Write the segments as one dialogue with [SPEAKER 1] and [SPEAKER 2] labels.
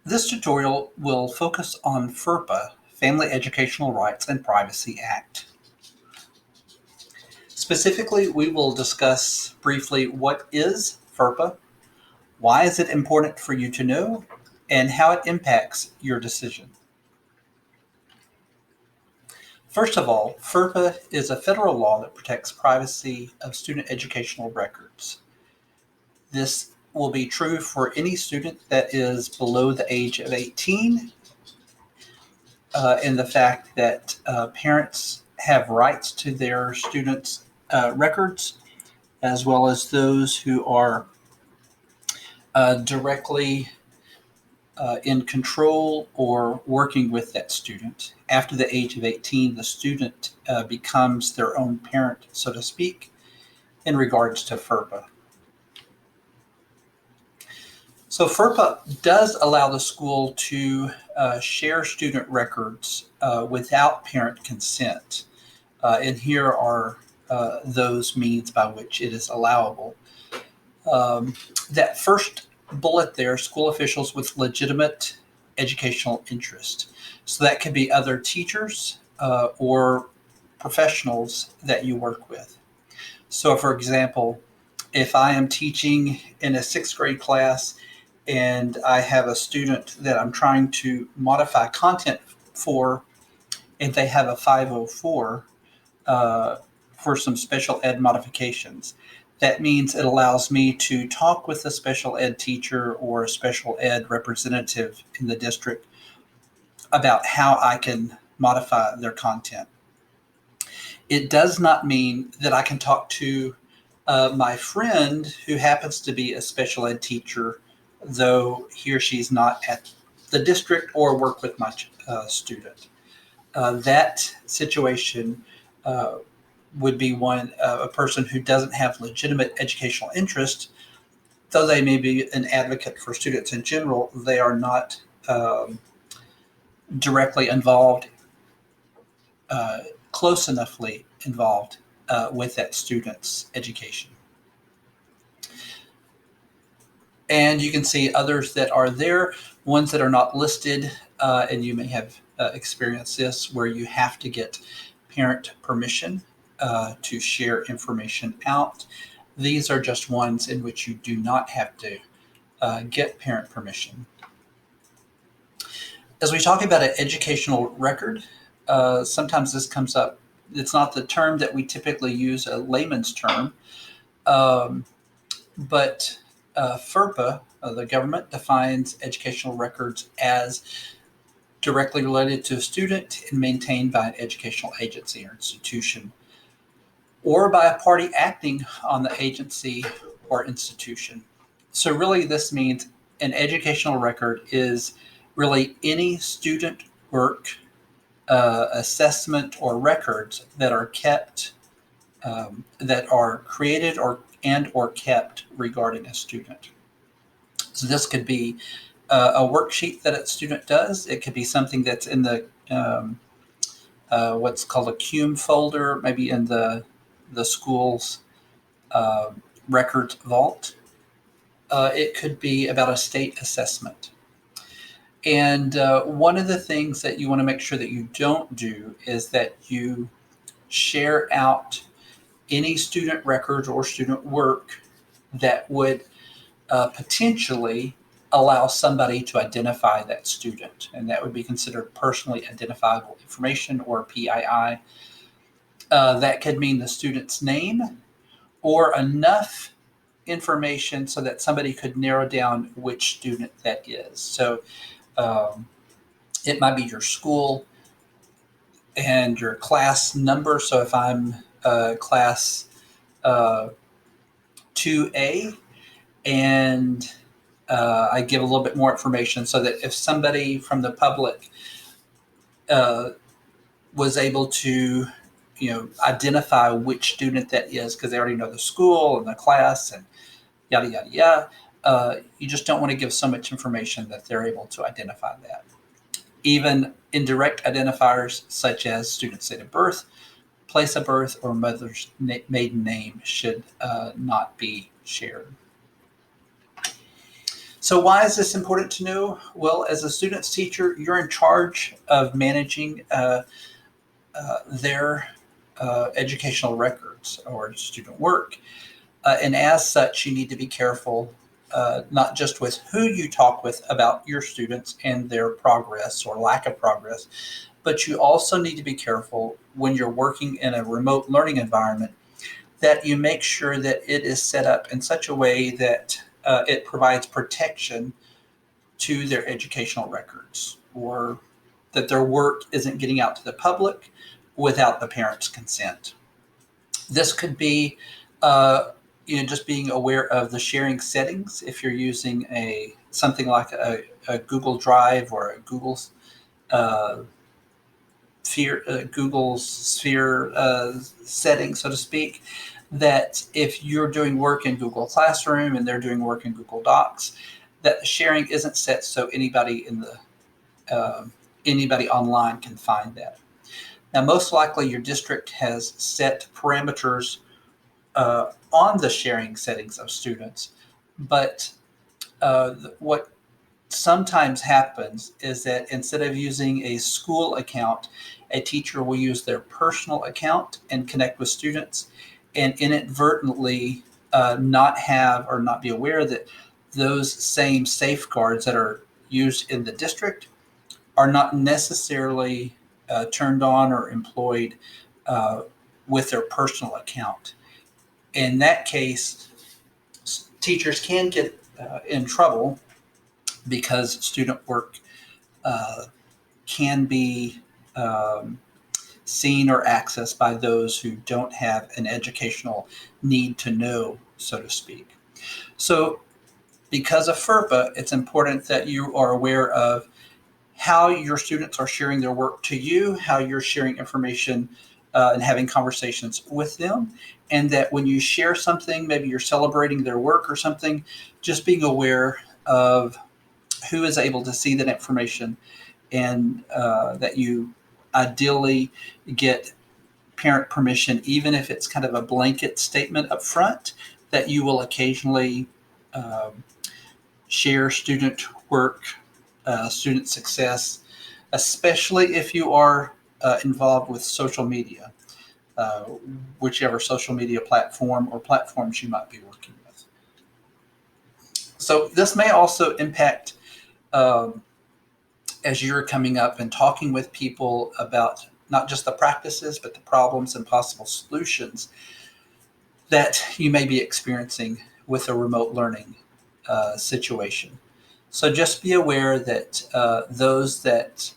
[SPEAKER 1] This tutorial will focus on FERPA, Family Educational Rights and Privacy Act. Specifically, we will discuss briefly what is FERPA, why is it important for you to know, and how it impacts your decision. First of all, FERPA is a federal law that protects privacy of student educational records. This will be true for any student that is below the age of 18, in the fact that parents have rights to their students' records, as well as those who are directly in control or working with that student. After the age of 18, the student becomes their own parent, so to speak, in regards to FERPA. So FERPA does allow the school to share student records without parent consent. And here are those means by which it is allowable. That first bullet there, school officials with legitimate educational interest. So that could be other teachers or professionals that you work with. So for example, if I am teaching in a sixth grade class and I have a student that I'm trying to modify content for, and they have a 504 for some special ed modifications, that means it allows me to talk with a special ed teacher or a special ed representative in the district about how I can modify their content. It does not mean that I can talk to my friend who happens to be a special ed teacher, though he or she's not at the district or work with my student. That situation would be a person who doesn't have legitimate educational interest, though they may be an advocate for students in general. They are not directly involved, close enoughly involved with that student's education. And you can see others that are there, ones that are not listed, and you may have experienced this, where you have to get parent permission to share information out. These are just ones in which you do not have to get parent permission. As we talk about an educational record, sometimes this comes up. It's not the term that we typically use, a layman's term, but FERPA, the government, defines educational records as directly related to a student and maintained by an educational agency or institution, or by a party acting on the agency or institution. So really this means an educational record is really any student work, assessment, or records that are kept, that are created or kept regarding a student. So this could be a worksheet that a student does. It could be something that's in the what's called a CUME folder, maybe in the school's records vault. It could be about a state assessment. And one of the things that you want to make sure that you don't do is that you share out any student records or student work that would potentially allow somebody to identify that student. And that would be considered personally identifiable information, or PII. That could mean the student's name or enough information so that somebody could narrow down which student that is. So it might be your school and your class number. So if I'm class 2A, and I give a little bit more information so that if somebody from the public was able to, identify which student that is, because they already know the school and the class and yada, yada, yada, you just don't want to give so much information that they're able to identify that. Even indirect identifiers such as student's date of birth, place of birth, or mother's maiden name should not be shared. So why is this important to know? Well, as a student's teacher, you're in charge of managing their educational records or student work. And as such, you need to be careful, not just with who you talk with about your students and their progress or lack of progress, but you also need to be careful when you're working in a remote learning environment that you make sure that it is set up in such a way that it provides protection to their educational records, or that their work isn't getting out to the public without the parents' consent. This could be just being aware of the sharing settings. If you're using something like a Google Drive or a uh, Google Sphere setting, so to speak, that if you're doing work in Google Classroom and they're doing work in Google Docs, that the sharing isn't set so anybody online can find that. Now, most likely your district has set parameters on the sharing settings of students, but what sometimes happens is that instead of using a school account, a teacher will use their personal account and connect with students and inadvertently not have or not be aware that those same safeguards that are used in the district are not necessarily turned on or employed uh, with their personal account. In that case, teachers can get in trouble because student work uh, can be um, seen or accessed by those who don't have an educational need to know, so to speak. So, because of FERPA, it's important that you are aware of how your students are sharing their work to you, how you're sharing information and having conversations with them, and that when you share something, maybe you're celebrating their work or something, just being aware of who is able to see that information, and that you ideally get parent permission, even if it's kind of a blanket statement up front, that you will occasionally um, share student work, student success, especially if you are involved with social media, uh, whichever social media platform or platforms you might be working with. So this may also impact um, as you're coming up and talking with people about not just the practices, but the problems and possible solutions that you may be experiencing with a remote learning situation. So just be aware that those that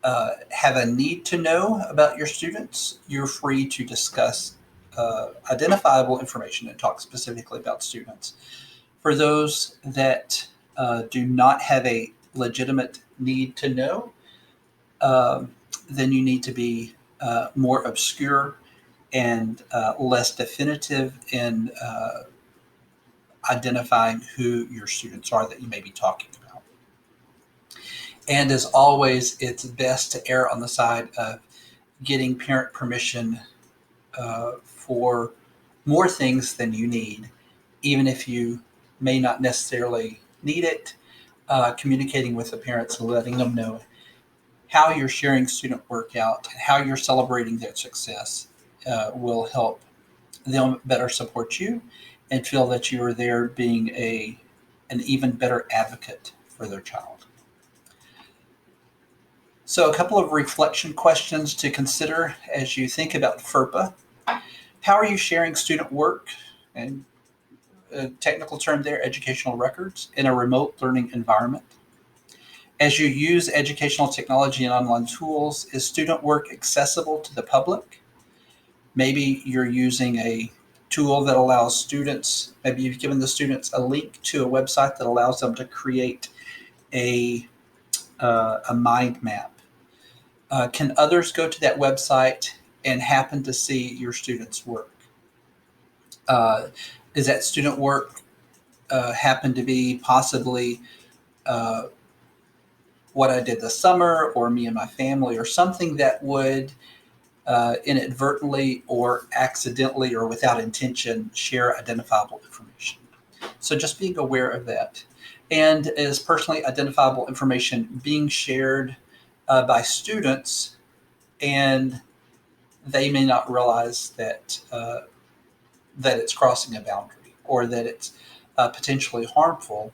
[SPEAKER 1] have a need to know about your students, you're free to discuss identifiable information and talk specifically about students. For those that do not have a legitimate need to know, um, then you need to be more obscure and less definitive in identifying who your students are that you may be talking about. And as always, it's best to err on the side of getting parent permission for more things than you need, even if you may not necessarily need it. Communicating with the parents and letting them know how you're sharing student work out, how you're celebrating their success will help them better support you and feel that you are there being an even better advocate for their child. So, a couple of reflection questions to consider as you think about FERPA. How are you sharing student work, and a technical term there, educational records, in a remote learning environment? As you use educational technology and online tools, is student work accessible to the public? Maybe you're using a tool that allows students, maybe you've given the students a link to a website that allows them to create a mind map. Can others go to that website and happen to see your students' work? Is that student work happen to be possibly uh, what I did this summer, or me and my family, or something that would inadvertently or accidentally or without intention share identifiable information? So just being aware of that. and is personally identifiable information being shared by students, and they may not realize that it's crossing a boundary or that it's potentially harmful,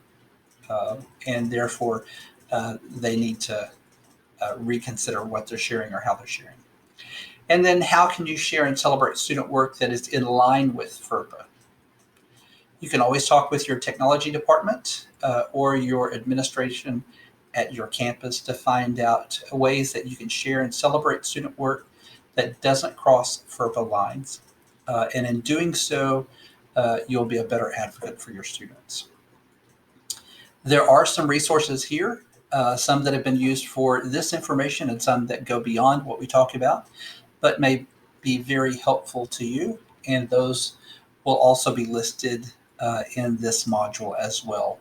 [SPEAKER 1] and therefore they need to reconsider what they're sharing or how they're sharing. And then how can you share and celebrate student work that is in line with FERPA? You can always talk with your technology department or your administration at your campus to find out ways that you can share and celebrate student work that doesn't cross FERPA lines. And in doing so, you'll be a better advocate for your students. There are some resources here, some that have been used for this information and some that go beyond what we talk about, but may be very helpful to you. And those will also be listed in this module as well.